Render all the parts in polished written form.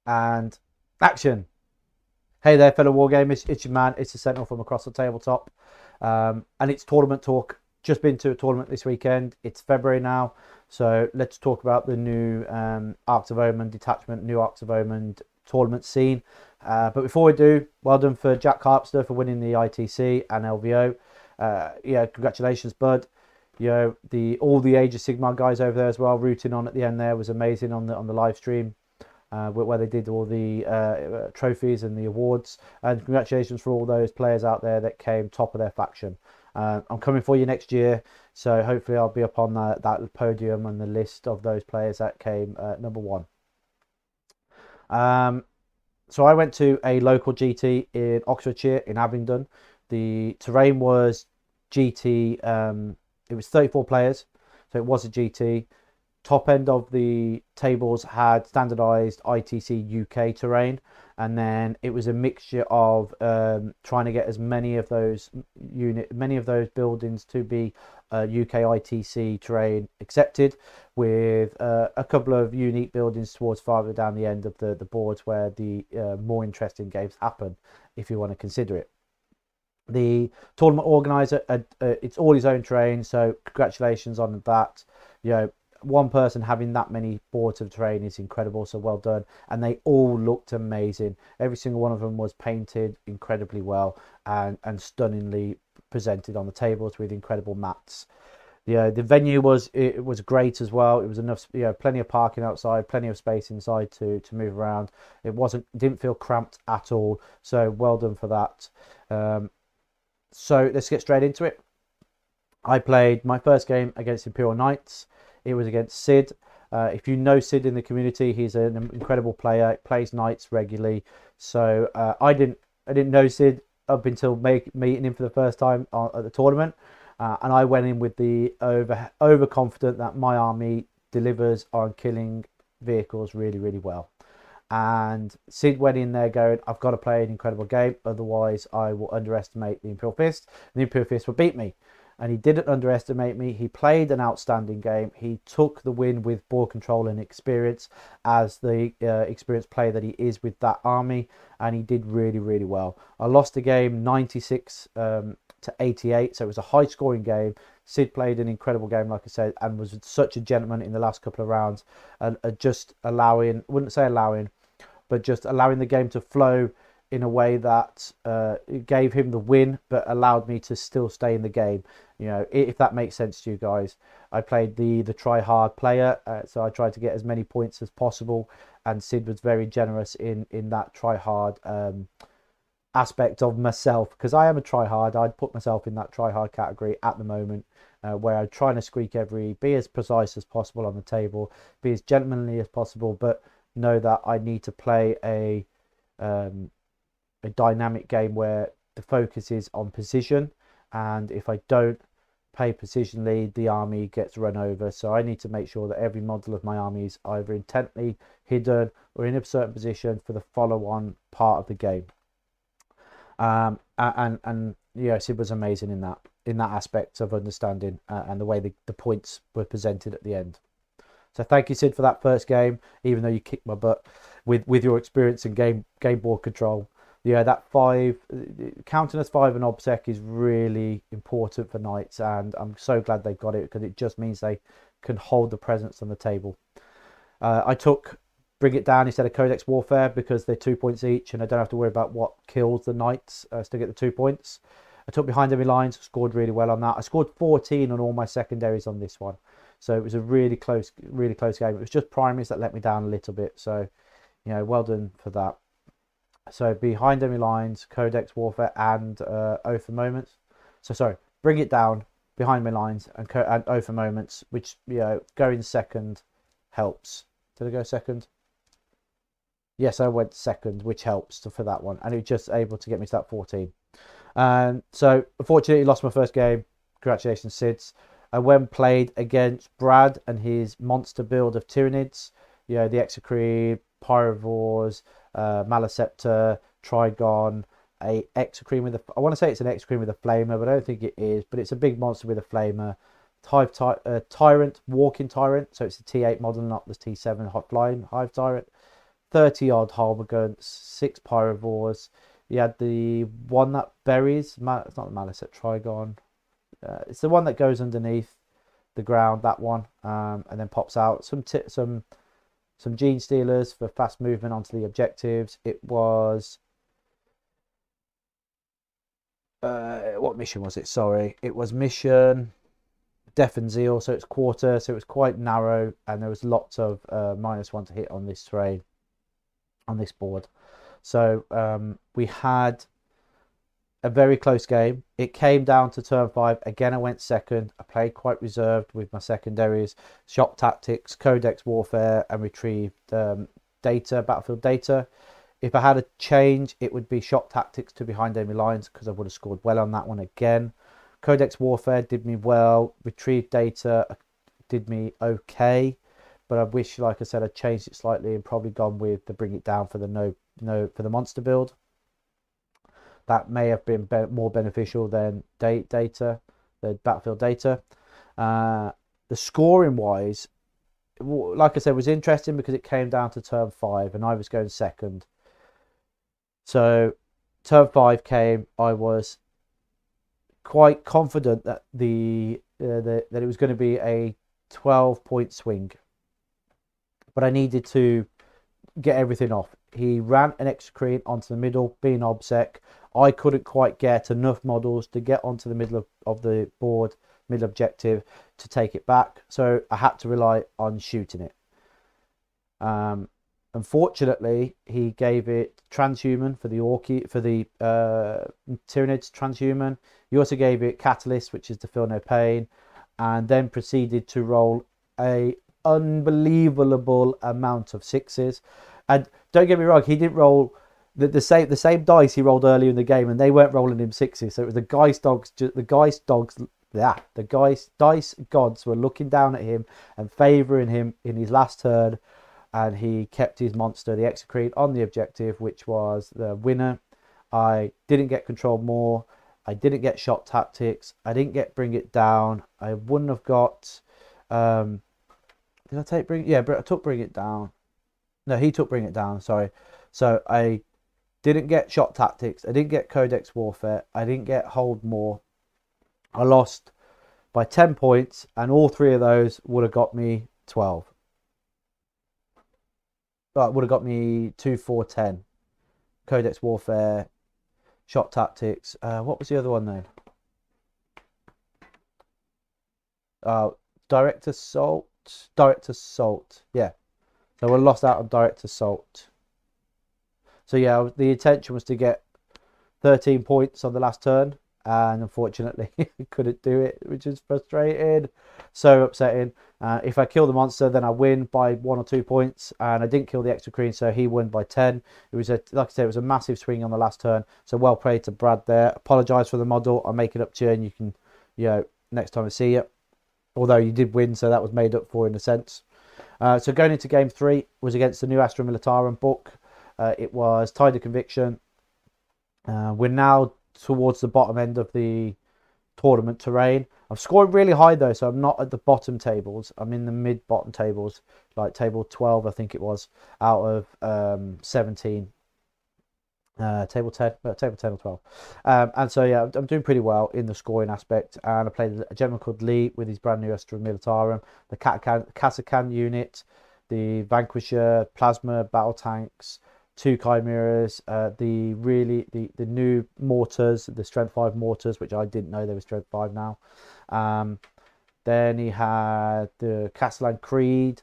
And action. Hey there, fellow wargamers. It's your man. It's the Sentinel from across the tabletop. And it's tournament talk. Just been to a tournament this weekend. It's February now. So let's talk about the new Arks of Omen Detachment, new Arks of Omen tournament scene. But before we do, well done for Jack Harpster for winning the ITC and LVO. Yeah, congratulations, bud. You know, all the Age of Sigmar guys over there as well, rooting on at the end there was amazing on the live stream. Where they did all the trophies and the awards, and congratulations for all those players out there that came top of their faction. I'm coming for you next year, so hopefully I'll be up on that podium and the list of those players that came number one. So I went to a local GT in Oxfordshire in Abingdon. The terrain was GT, it was 34 players, so it was a GT. Top end of the tables had standardized ITC UK terrain, and then it was a mixture of trying to get as many of those buildings to be UK ITC terrain accepted, with a couple of unique buildings towards farther down the end of the boards where the more interesting games happen, if you want to consider it. The tournament organizer, it's all his own terrain, so congratulations on that. You know, one person having that many boards of terrain is incredible, so well done. And they all looked amazing. Every single one of them was painted incredibly well and stunningly presented on the tables with incredible mats. The venue was great as well. It was enough, plenty of parking outside, plenty of space inside to move around. Didn't feel cramped at all, so well done for that. So let's get straight into it. I played my first game against Imperial Knights. It was against Sid. If you know Sid in the community, he's an incredible player. Plays Knights regularly. So I didn't know Sid up until meeting him for the first time at the tournament, and I went in with the overconfident that my army delivers on killing vehicles really, really well. And Sid went in there going, I've got to play an incredible game, otherwise I will underestimate the Imperial Fist, and the Imperial Fist will beat me. And he didn't underestimate me. He played an outstanding game. He took the win with board control and experience as the experienced player that he is with that army, and he did really, really well. I lost the game 96 to 88, so it was a high scoring game. Sid played an incredible game, like I said, and was such a gentleman in the last couple of rounds, and just allowing, wouldn't say allowing, but just allowing the game to flow in a way that it gave him the win, but allowed me to still stay in the game. You know, if that makes sense to you guys. I played the try hard player, so I tried to get as many points as possible, and Sid was very generous in that try hard aspect of myself, because I am a try hard. I'd put myself in that try hard category at the moment, where I'm trying to squeak be as precise as possible on the table, be as gentlemanly as possible, but know that I need to play a dynamic game where the focus is on precision, and if I don't play precisionally, the army gets run over. So I need to make sure that every model of my army is either intently hidden or in a certain position for the follow-on part of the game. And yeah, Sid was amazing in that aspect of understanding and the way the points were presented at the end. So thank you, Sid, for that first game, even though you kicked my butt with your experience in game board control. Yeah, that counting as 5 and OBSEC is really important for Knights, and I'm so glad they've got it, because it just means they can hold the presence on the table. I took Bring It Down instead of Codex Warfare, because they're 2 points each, and I don't have to worry about what kills the Knights to get the 2 points. I took Behind Enemy Lines, scored really well on that. I scored 14 on all my secondaries on this one, so it was a really close game. It was just Primaris that let me down a little bit, so well done for that. So Behind Enemy Lines, Codex Warfare, and Oath of Moments. So sorry, Bring It Down, Behind Enemy Lines, and Oath of Moments, which going second helps. Did I go second? Yes, I went second, which helps for that one, and it was just able to get me to that 14. And so unfortunately lost my first game. Congratulations, Sids. I went played against Brad and his monster build of Tyranids. The Execrete, Pyrovores, Maleceptor, Trigon, a Execrete with I want to say it's an Execrete with a Flamer, but I don't think it is. But it's a big monster with a Flamer. Tyrant, Walking Tyrant. So it's the T8 model, not the T7 Hot Flying Hive Tyrant. 30 odd Harmagants, 6 Pyrovores. You had the one that buries, it's not the Malicet Trigon. It's the one that goes underneath the ground, that one, and then pops out. Some Gene Stealers for fast movement onto the objectives. It was what mission was it? Sorry, it was mission Death and Zeal. So it's quarter, so it was quite narrow, and there was lots of -1 to hit on this terrain, on this board. So we had a very close game. It came down to turn 5. Again, I went second. I played quite reserved with my secondaries, shock tactics, codex warfare, and retrieved data, battlefield data. If I had a change, it would be shock tactics to behind enemy lines, because I would have scored well on that one again. Codex warfare did me well. Retrieved data did me okay, but I wish, like I said, I changed it slightly and probably gone with the bring it down for the for the monster build. That may have been more beneficial than data, the battlefield data. The scoring wise, like I said, was interesting because it came down to turn 5 and I was going second. So turn 5 came, I was quite confident that that it was going to be a 12-point swing, but I needed to get everything off. He ran an Execrete onto the middle, being obsec. I couldn't quite get enough models to get onto the middle of the board, middle objective, to take it back. So I had to rely on shooting it. Unfortunately, he gave it transhuman for the Tyranids transhuman. He also gave it catalyst, which is to feel no pain, and then proceeded to roll a unbelievable amount of 6s. And don't get me wrong, he didn't roll the same dice he rolled earlier in the game, and they weren't rolling him 6s. So it was the dice gods were looking down at him and favouring him in his last turn, and he kept his monster, the Execrete, on the objective, which was the winner. I didn't get control more. I didn't get shot tactics. I didn't get bring it down. I wouldn't have got. Did I take bring? Yeah, I took bring it down. No, he took bring it down. Sorry. So I didn't get shot tactics. I didn't get codex warfare. I didn't get hold more. I lost by 10 points, and all 3 of those would have got me 12. Would have got me 2, 4, 10. Codex warfare, shot tactics. What was the other one then? Direct assault. Yeah. So I lost out on direct assault. So yeah, the intention was to get 13 points on the last turn, and unfortunately I couldn't do it, which is frustrating. So upsetting. If I kill the monster, then I win by 1 or 2 points, and I didn't kill the Execrete, so he won by 10. It was like I said, it was a massive swing on the last turn. So well played to Brad there. Apologise for the model. I'll make it up to you, and you can, next time I see you. Although you did win, so that was made up for in a sense. So going into game 3 was against the new Astra Militarum book. It was Tide of Conviction. We're now towards the bottom end of the tournament terrain. I've scored really high though, so I'm not at the bottom tables. I'm in the mid-bottom tables, like table 12, I think it was, out of 17. Table 10 or 12. And so yeah, I'm doing pretty well in the scoring aspect. And I played a gentleman called Lee with his brand new Astra Militarum, the Kasakan unit, the Vanquisher, Plasma battle tanks, 2 Chimeras, the new mortars, the Strength 5 mortars, which I didn't know they were Strength 5 now. Then he had the Castellan Creed.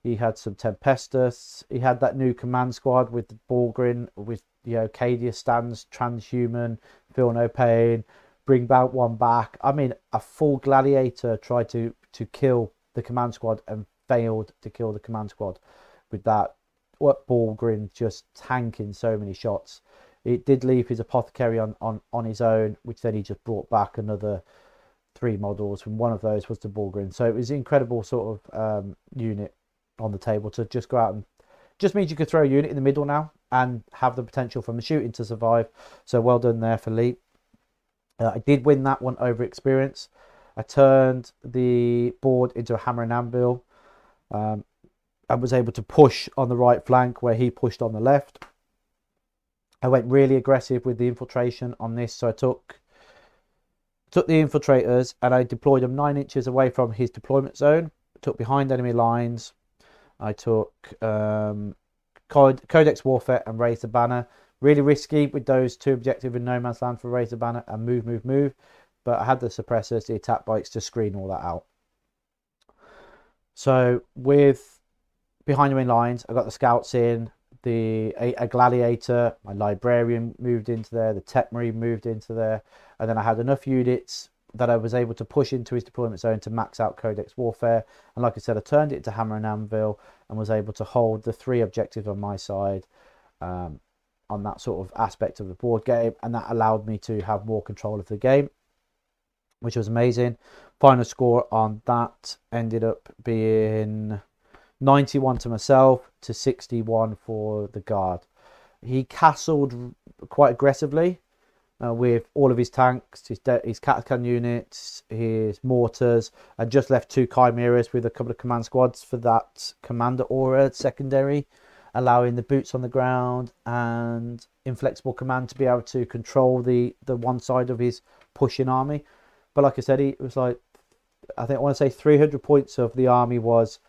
He had some Tempestus. He had that new command squad with the Borgrin, with Cadia stands, transhuman, feel no pain, bring back one back. I mean, a full gladiator tried to kill the command squad and failed to kill the command squad with that. What Borgrin just tanking so many shots. It did leave his apothecary on his own, which then he just brought back another 3 models, and one of those was the Borgrin. So it was an incredible sort of unit on the table to just go out, and just means you could throw a unit in the middle now and have the potential from the shooting to survive. So well done there for Lee. I did win that one over experience. I turned the board into a hammer and anvil. and was able to push on the right flank where he pushed on the left. I went really aggressive with the infiltration on this, so I took the infiltrators and I deployed them 9 inches away from his deployment zone. Took behind enemy lines. I took Codex Warfare and Raise the Banner. Really risky with those 2 objectives in no man's land for Raise the Banner and move. But I had the suppressors, the attack bikes to screen all that out. So with behind enemy lines, I got the scouts in, a gladiator, my librarian moved into there, the Techmarine moved into there, and then I had enough units that I was able to push into his deployment zone to max out Codex Warfare. And like I said, I turned it to Hammer and Anvil and was able to hold the 3 objectives on my side on that sort of aspect of the board game, and that allowed me to have more control of the game, which was amazing. Final score on that ended up being 91 to myself to 61 for the guard. He castled quite aggressively with all of his tanks, his Catachan units, his mortars, and just left 2 chimeras with a couple of command squads for that commander aura secondary, allowing the boots on the ground and inflexible command to be able to control the one side of his pushing army. But like I said, it was like, I want to say 300 points of the army was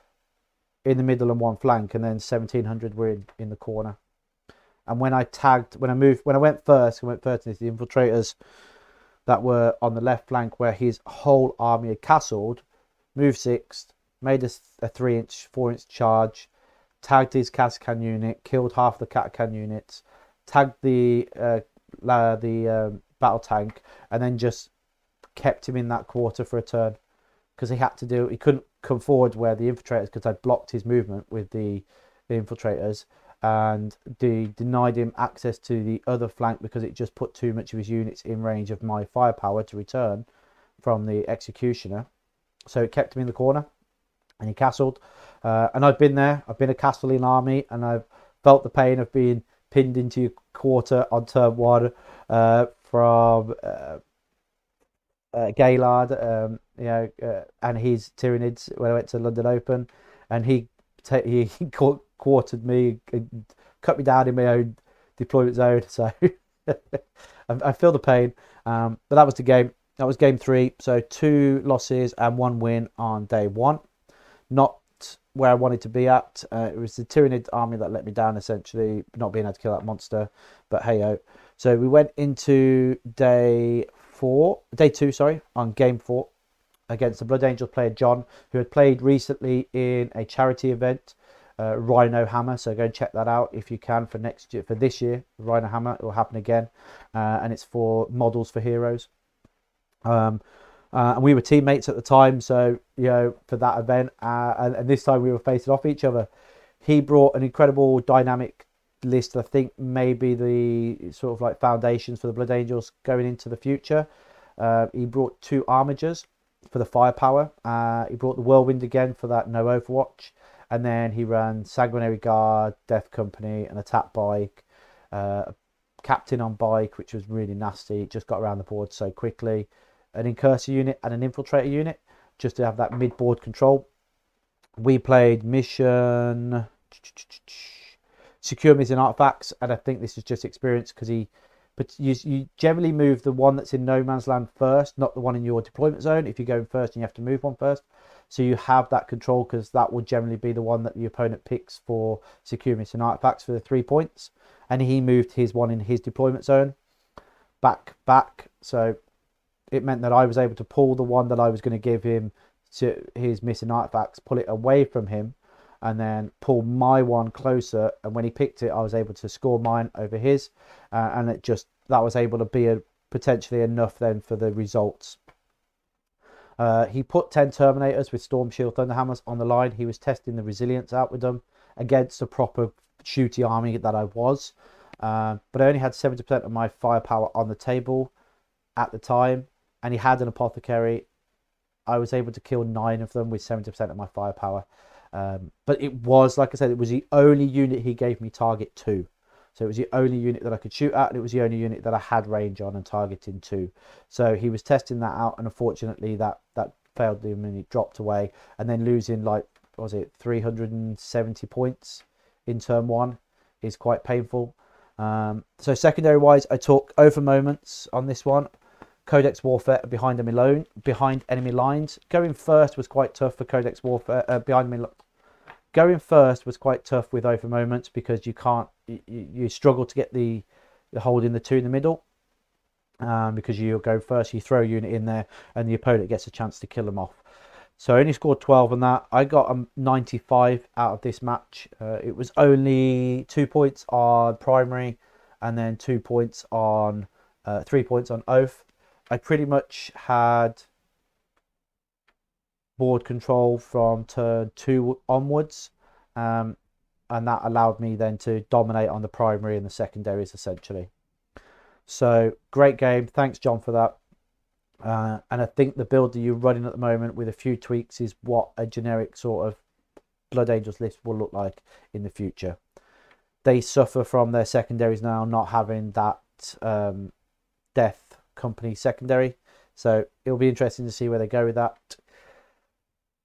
in the middle and one flank, and then 1700 were in the corner. And when I went first into the infiltrators that were on the left flank where his whole army had castled, moved 6th, made a 4-inch charge, tagged his Catachan unit, killed half the Catachan units, tagged the battle tank, and then just kept him in that quarter for a turn, because he couldn't come forward where the infiltrators, because I'd blocked his movement with the infiltrators, and denied him access to the other flank because it just put too much of his units in range of my firepower to return from the executioner. So it kept him in the corner, and he castled. And I've been there. I've been a castling army, and I've felt the pain of being pinned into your quarter on turn 1 from Gaylord, and his Tyranids when I went to London Open, and he quartered me, cut me down in my own deployment zone. So I feel the pain. But that was the game. That was game 3. So 2 losses and 1 win on day 1. Not where I wanted to be at. It was the Tyranid army that let me down, essentially, not being able to kill that monster. But hey-ho. So we went into day 2, on game 4 against the Blood Angels player John, who had played recently in a charity event, Rhino Hammer. So go and check that out if you can for this year. Rhino Hammer, it will happen again, and it's for models for heroes. And we were teammates at the time, so for that event, and this time we were facing off each other. He brought an incredible dynamic list. I think maybe the sort of like foundations for the Blood Angels going into the future. He brought 2 Armigers for the firepower. He brought the Whirlwind again for that no Overwatch, and then he ran Sanguinary Guard, Death Company, an attack bike, Captain on bike, which was really nasty. It just got around the board so quickly. An Incursor unit and an Infiltrator unit, just to have that mid-board control. We played Mission, Secure Missing Artifacts, and I think this is just experience, because you generally move the one that's in no man's land first, not the one in your deployment zone. If you're going first, and you have to move one first, so you have that control, because that will generally be the one that the opponent picks for Secure Missing Artifacts for the 3 points. And he moved his one in his deployment zone back, so it meant that I was able to pull the one that I was going to give him to his missing artifacts, pull it away from him, and then pull my one closer. And when he picked it, I was able to score mine over his, and that was able to be potentially enough then for the results. He put 10 Terminators with Storm Shield Thunderhammers on the line. He was testing the resilience out with them against a proper shooty army that I was, but I only had 70% of my firepower on the table at the time, and he had an Apothecary. I was able to kill 9 of them with 70% of my firepower, but it was, like I said, it was the only unit he gave me target to. So it was the only unit that I could shoot at, and it was the only unit that I had range on and targeting to. So he was testing that out, and unfortunately that failed him, and he dropped away, and then losing like what was it, 370 points in turn 1 is quite painful. So secondary wise, I took Over Moments on this one, Codex Warfare behind enemy lines. Going first was quite tough for Codex Warfare Going first was quite tough with Over Moments because you struggle to get the holding the 2 in the middle. Because you go first, you throw a unit in there, and the opponent gets a chance to kill them off. So I only scored 12 on that. I got a 95 out of this match. It was only 2 points on Primary, and then 2 points on 3 points on Oath. I pretty much had board control from turn 2 onwards, and that allowed me then to dominate on the primary and the secondaries essentially. So great game, thanks John for that. And I think the build that you're running at the moment with a few tweaks is what a generic sort of Blood Angels list will look like in the future. They suffer from their secondaries now not having that Death Company secondary, so it'll be interesting to see where they go with that.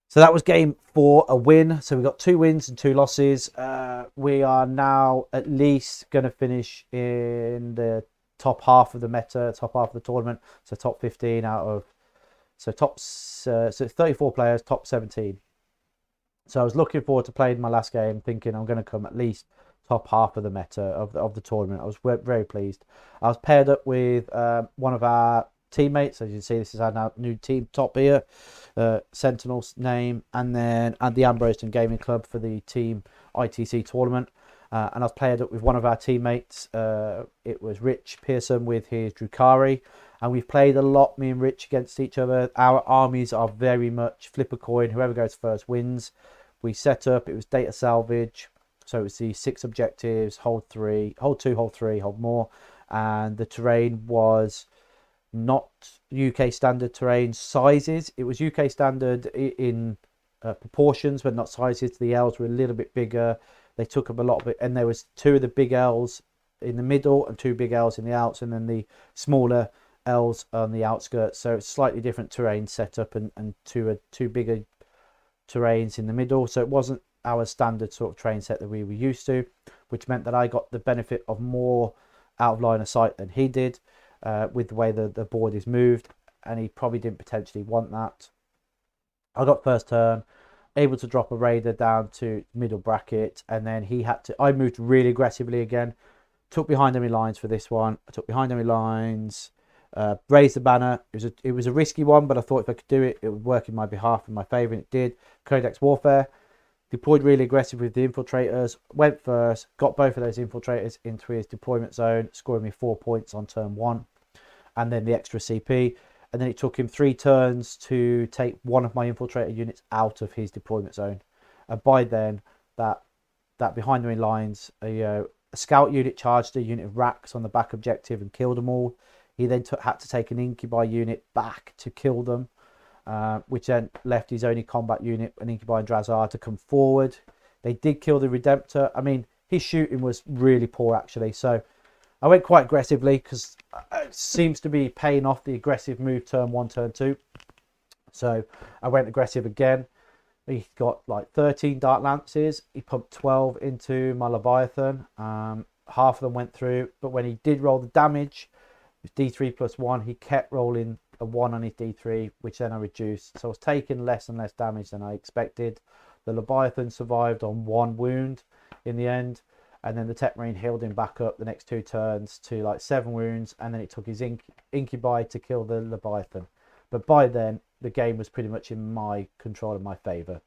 So that was game 4, a win. So we got 2 wins and 2 losses. We are now at least going to finish in top half of the meta, top half of the tournament, so top 15 out of, so 34 players, top 17. So I was looking forward to playing my last game, thinking I'm going to come at least top half of the meta of the tournament. I was very pleased. I was paired up with one of our teammates. As you can see, this is our new team top here, Sentinel's name, and then at the Ambroston Gaming Club for the team ITC tournament. And I was paired up with one of our teammates. It was Rich Pearson with his Drukhari. And we've played a lot, me and Rich, against each other. Our armies are very much flip a coin. Whoever goes first wins. We set up, it was data salvage. So it was the 6 objectives, hold 2, hold 3, hold more. And the terrain was not UK standard terrain sizes. It was UK standard in proportions, but not sizes. The L's were a little bit bigger. They took up a lot of it, and there was 2 of the big L's in the middle and 2 big L's in the outs, and then the smaller L's on the outskirts. So it's slightly different terrain setup, and 2 bigger terrains in the middle. So it wasn't our standard sort of terrain set that we were used to, which meant that I got the benefit of more out of line of sight than he did with the way the board is moved, and he probably didn't potentially want that. I got first turn, able to drop a raider down to middle bracket, and then I moved really aggressively again, took behind enemy lines for this one. I took behind enemy lines, raised the banner. It was a risky one, but I thought if I could do it, it would work in my behalf, in my favor, and it did. Codex Warfare, deployed really aggressive with the infiltrators, went first, got both of those infiltrators into his deployment zone, scoring me 4 points on turn 1, and then the extra CP. And then it took him 3 turns to take one of my infiltrator units out of his deployment zone. And by then, that behind enemy lines, a scout unit charged a unit of racks on the back objective and killed them all. He then had to take an Incubi unit back to kill them, which then left his only combat unit, an Incubi and Drazar, to come forward. They did kill the Redemptor. I mean, his shooting was really poor, actually. So I went quite aggressively because it seems to be paying off the aggressive move turn 1, turn 2. So I went aggressive again. He got like 13 Dark Lances. He pumped 12 into my Leviathan. Half of them went through, but when he did roll the damage, with D3 plus 1, he kept rolling a 1 on his D3, which then I reduced. So I was taking less and less damage than I expected. The Leviathan survived on 1 wound in the end. And then the Techmarine healed him back up the next 2 turns to like 7 wounds. And then it took his Incubi to kill the Leviathan. But by then, the game was pretty much in my control, in my favour.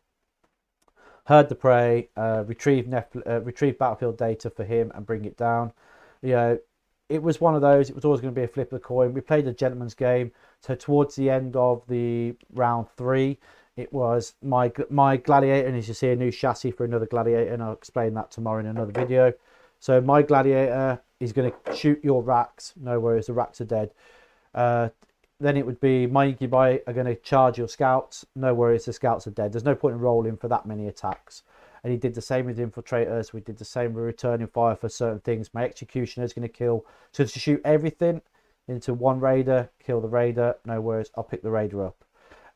Heard the prey, retrieve battlefield data for him and bring it down. You know, it was one of those. It was always going to be a flip of the coin. We played a gentleman's game. So towards the end of the round 3, it was my Gladiator, and as you see, a new chassis for another Gladiator, and I'll explain that tomorrow in another video. So my Gladiator is going to shoot your racks. No worries, the racks are dead. Then it would be my Incubi are going to charge your scouts. No worries, the scouts are dead. There's no point in rolling for that many attacks. And he did the same with infiltrators. We did the same with returning fire for certain things. My Executioner is going to kill. So to shoot everything into one Raider, kill the Raider. No worries, I'll pick the Raider up.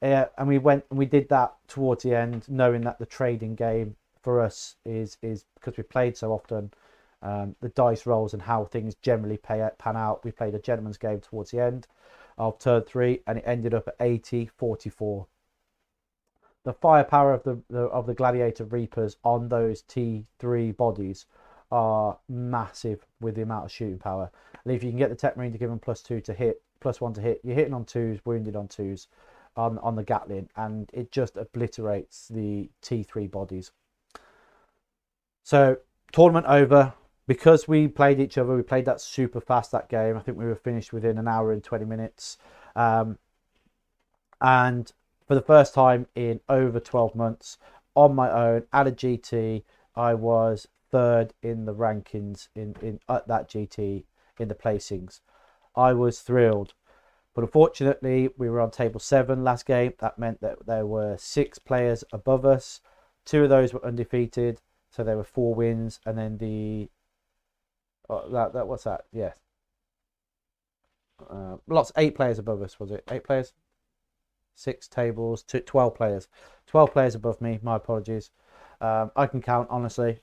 and we did that towards the end, knowing that the trading game for us is because we played so often, the dice rolls and how things generally pan out. We played a gentleman's game towards the end of turn 3, and it ended up at 80-44. The firepower of the Gladiator Reapers on those T3 bodies are massive with the amount of shooting power. And if you can get the Techmarine to give them +2 to hit, +1 to hit, you're hitting on 2s, wounded on 2s on the Gatling, and it just obliterates the T3 bodies. So tournament over. Because we played each other, we played that super fast, that game. I think we were finished within an hour and 20 minutes. And for the first time in over 12 months, on my own, at a GT, I was 3rd in the rankings at that GT, in the placings. I was thrilled. But unfortunately, we were on table 7 last game. That meant that there were 6 players above us. 2 of those were undefeated, so there were 4 wins. And then the... what's that? Yes. Lots. 8 players above us, was it? 8 players? 6 tables, 12 players. 12 players above me, my apologies. I can count, honestly.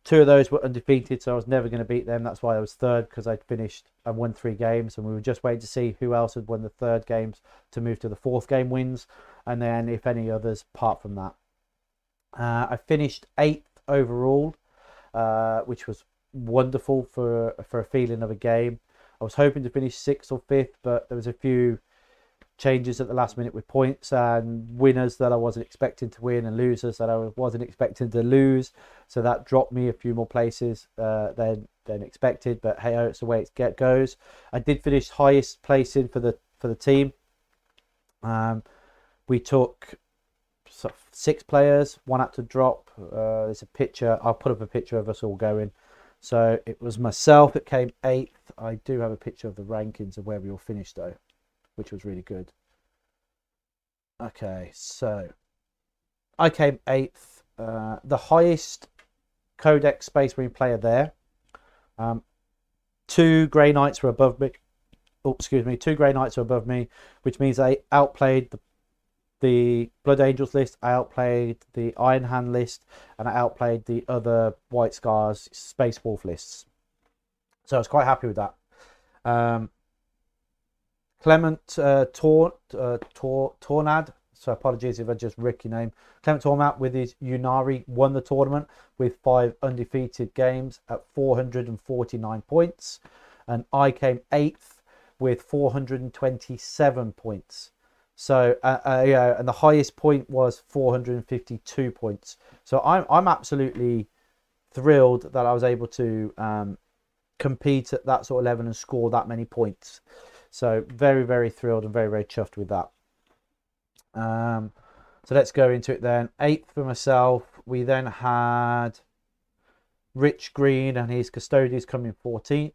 2 of those were undefeated, so I was never going to beat them. That's why I was 3rd, because I'd finished and won 3 games, and we were just waiting to see who else had won the 3rd games to move to the 4th game wins, and then if any others apart from that. I finished 8th overall, which was wonderful for a feeling of a game. I was hoping to finish 6th or 5th, but there was a few changes at the last minute with points, and winners that I wasn't expecting to win and losers that I wasn't expecting to lose, so that dropped me a few more places than expected. But hey, it's the way it goes. I did finish highest placing for the team. We took 6 players, 1 had to drop. There's a picture, I'll put up a picture of us all going. So it was myself that came 8th. I do have a picture of the rankings of where we all finished though, which was really good. Okay, so I came 8th. The highest Codex Space Marine player there. 2 Grey Knights were above me. Oh, excuse me. 2 Grey Knights were above me, which means I outplayed the Blood Angels list, I outplayed the Iron Hand list, and I outplayed the other White Scars Space Wolf lists. So I was quite happy with that. Clement Tornad, so apologies if I just rick your name. Clement Tornad with his Unari won the tournament with 5 undefeated games at 449 points. And I came 8th with 427 points. So yeah, and the highest point was 452 points. So I'm absolutely thrilled that I was able to compete at that sort of level and score that many points. So very, very thrilled and very, very chuffed with that. So let's go into it then. 8th for myself. We then had Rich Green and his Custodians coming 14th.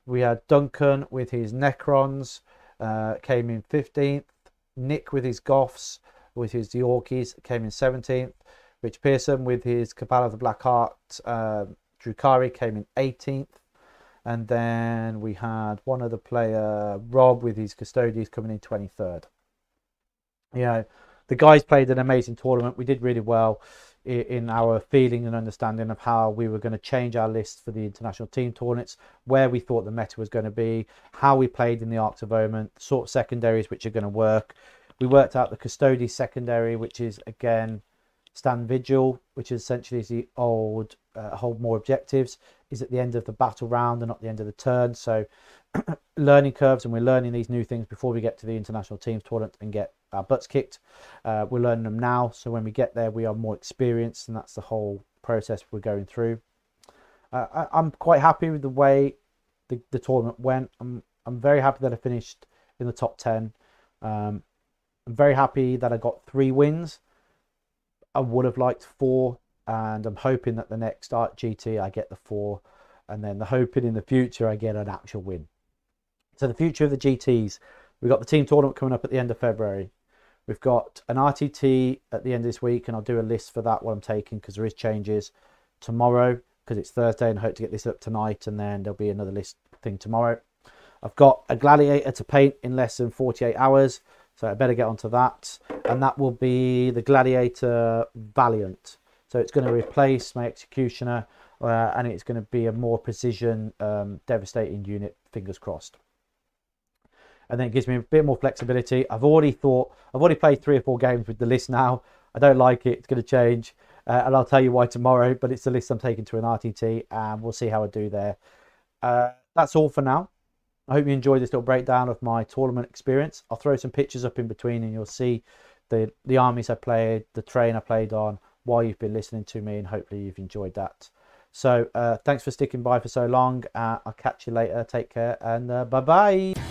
We had Duncan with his Necrons came in 15th. Nick with his Goths, with his Yorkies, came in 17th. Rich Pearson with his Cabal of the Black Heart, Drukari, came in 18th. And then we had one other player, Rob, with his Custodians, coming in 23rd. Yeah, the guys played an amazing tournament. We did really well in our feeling and understanding of how we were going to change our list for the international team tournaments, where we thought the meta was going to be, how we played in the Arks of Omen, the sort of secondaries which are going to work. We worked out the Custody secondary, which is again Stand Vigil, which is essentially the old hold more objectives, is at the end of the battle round and not the end of the turn. So learning curves, and we're learning these new things before we get to the international teams tournament and get our butts kicked. We're learning them now, so when we get there we are more experienced, and that's the whole process we're going through. I'm quite happy with the way the tournament went. I'm very happy that I finished in the top 10. I'm very happy that I got 3 wins. I would have liked 4, and I'm hoping that the next Ark GT I get the 4, and then hoping in the future I get an actual win. So the future of the GTs, we've got the team tournament coming up at the end of February. We've got an RTT at the end of this week, and I'll do a list for that, what I'm taking, because there is changes tomorrow, because it's Thursday, and I hope to get this up tonight, and then there'll be another list thing tomorrow. I've got a Gladiator to paint in less than 48 hours. So I better get onto that. And that will be the Gladiator Valiant. So it's going to replace my Executioner, and it's going to be a more precision, devastating unit, fingers crossed. And then it gives me a bit more flexibility. I've already played 3 or 4 games with the list now. I don't like it. It's going to change. And I'll tell you why tomorrow. But it's the list I'm taking to an RTT. And we'll see how I do there. That's all for now. I hope you enjoyed this little breakdown of my tournament experience. I'll throw some pictures up in between. And you'll see the armies I played, the terrain I played on, why you've been listening to me. And hopefully you've enjoyed that. So thanks for sticking by for so long. I'll catch you later. Take care. And bye-bye.